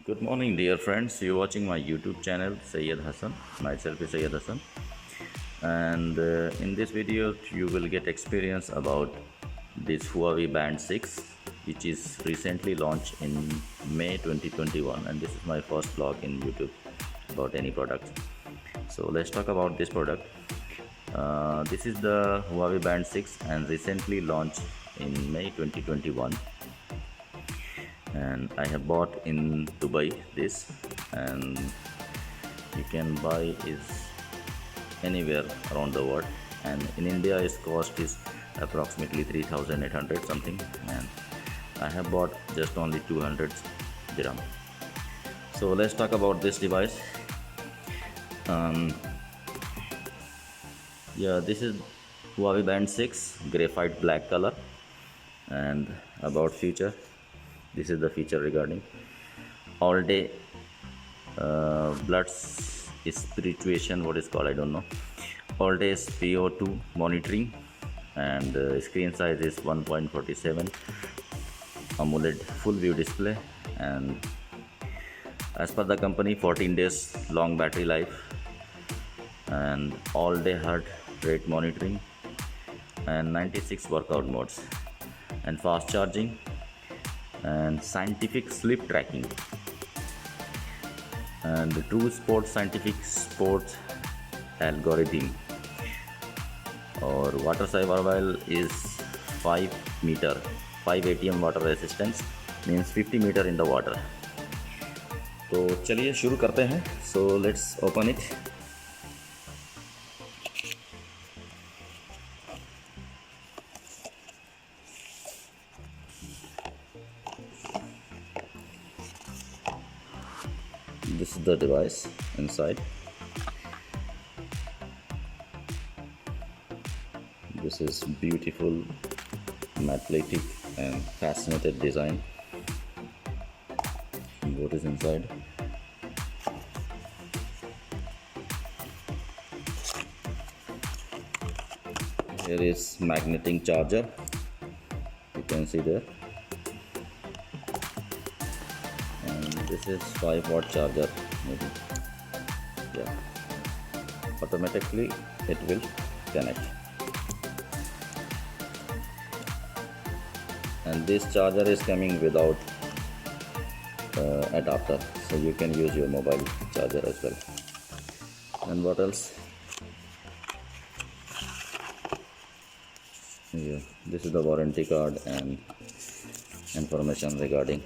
Good morning, dear friends. You're watching my YouTube channel, Syed Hassan. Myself is Syed Hassan, and in this video, you will get experience about this Huawei Band 6, which is recently launched in May 2021, and this is my first vlog in YouTube about any product. So let's talk about this product. This is the Huawei Band 6 and recently launched in May 2021, and I have bought in Dubai this, and you can buy is anywhere around the world, and in India its cost is approximately 3,800 something, and I have bought just only 200 dirham. So let's talk about this device. Yeah, this is Huawei Band 6 graphite black color. And about feature, this is the feature regarding all day blood spirituation, what is called, I don't know, all day PO2 monitoring, and screen size is 1.47 AMOLED full view display, and as per the company 14 days long battery life, and all day heart rate monitoring, and 96 workout modes, and fast charging, and scientific sleep tracking, and the true sports scientific sports algorithm, or water survival is 5 meter 5 atm water resistance, means 50 meter in the water. तो चलिए शुरू करते हैं. So let's open it. This is the device inside. This is beautiful metallic and fascinated design. What is inside? Here is magnetic charger, you can see there, and this is 5-watt charger maybe. Yeah, automatically it will connect, and this charger is coming without adapter, so you can use your mobile charger as well. And what else? Yeah, this is the warranty card and information regarding,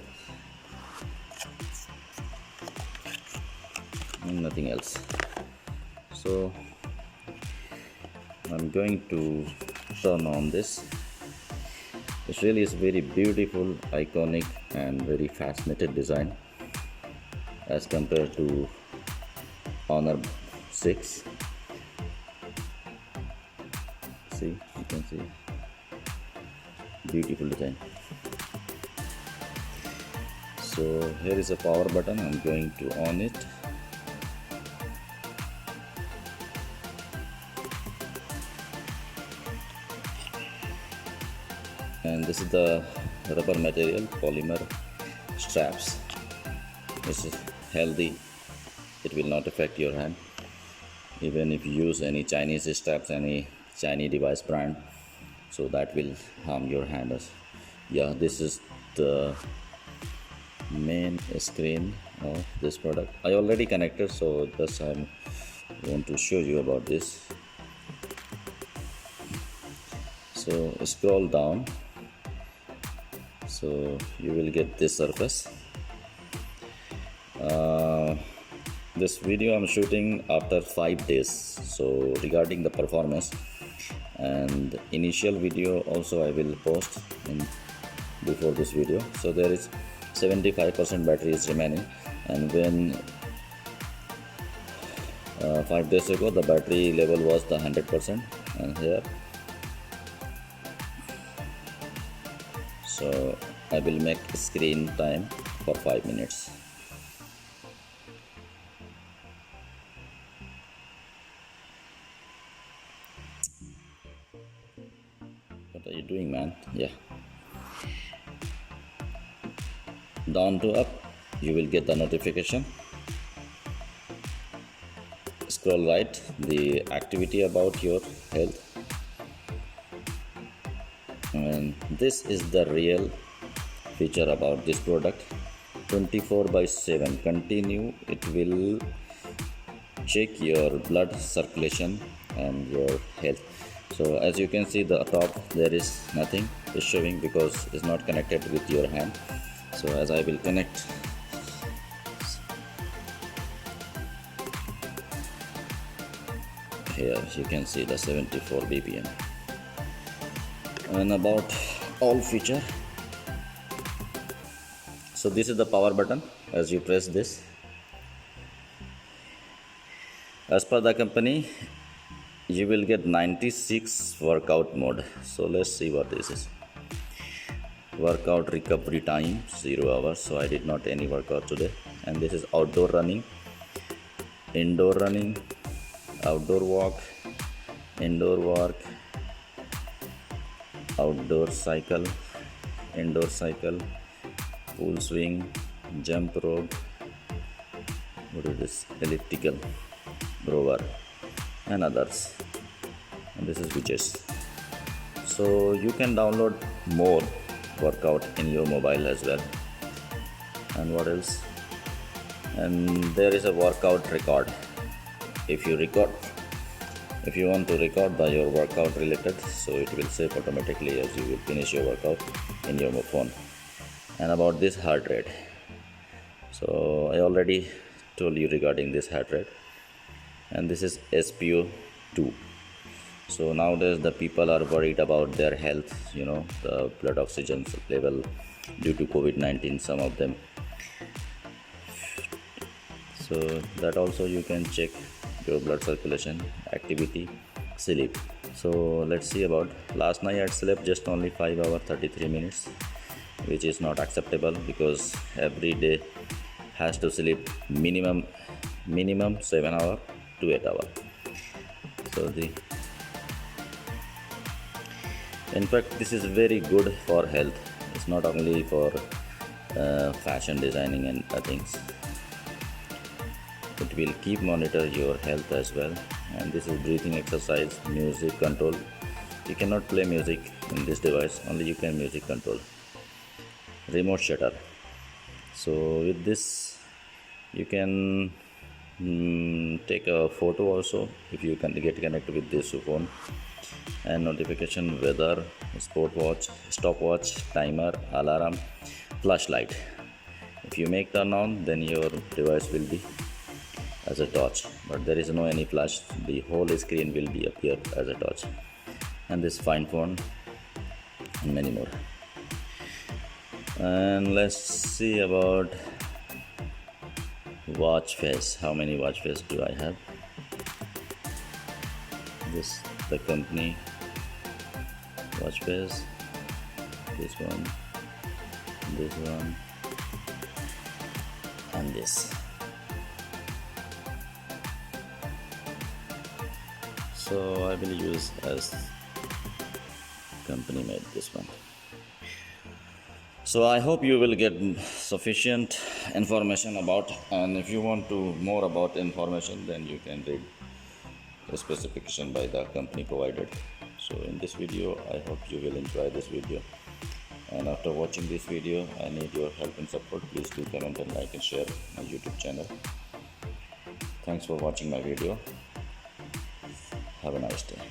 and nothing else. So I'm going to turn on this. It really is very beautiful, iconic, and very fascinated design as compared to Honor 6. See, you can see beautiful design. So here is a power button. I'm going to on it. And this is the rubber material, polymer straps. This is healthy, it will not affect your hand. Even if you use any Chinese straps, any Chinese device brand, so that will harm your hand. Yeah, this is the main screen of this product. I already connected, so just I want to show you about this. So scroll down, so you will get this surface. This video I'm shooting after 5 days, so regarding the performance, and initial video also I will post in before this video. So there is 75% battery is remaining, and when 5 days ago the battery level was the 100%, and here, so I will make screen time for 5 minutes. What are you doing, man? Yeah, down to up, you will get the notification. Scroll right, the activity about your health, and this is the real feature about this product. 24/7 continue, it will check your blood circulation and your health. So as you can see, the top there is nothing is showing because it's not connected with your hand. So as I will connect, here you can see the 74 bpm. And about all feature, so this is the power button. As you press this, as per the company, you will get 96 workout mode. So let's see what this is. Workout recovery time 0 hours, so I did not any workout today. And this is outdoor running, indoor running, outdoor walk, indoor walk, outdoor cycle, indoor cycle, pool swing, jump rope, what is this, elliptical rower, and others. And this is widgets. So you can download more workout in your mobile as well. And what else? And there is a workout record. If you want to record by your workout related, so it will save automatically as you will finish your workout in your phone. And about this heart rate, so I already told you regarding this heart rate. And this is SpO2. So nowadays the people are worried about their health, the blood oxygen level due to COVID-19, some of them. So that also you can check your blood circulation, activity, sleep. So let's see about last night I slept just only 5 hours 33 minutes, which is not acceptable because every day has to sleep minimum 7 hours to 8 hours. So in fact, this is very good for health. It's not only for fashion designing and things. It will keep monitor your health as well. And this is breathing exercise, music control. You cannot play music in this device, only you can music control. Remote shutter. So with this you can take a photo also if you can get connected with this phone. And notification, weather, sport watch, stopwatch, timer, alarm, flashlight. If you make turn on, then your device will be as a torch, but there is no any flash. The whole screen will be appear as a torch. And this find phone and many more. And let's see about watch face. How many watch face do I have? This the company watch face, this one, and this. So I will use as company made this one. So I hope you will get sufficient information about, and if you want to more about information, then you can read the specification by the company provided. So in this video, I hope you will enjoy this video. And after watching this video, I need your help and support. Please do comment and like and share my YouTube channel. Thanks for watching my video. Have a nice day.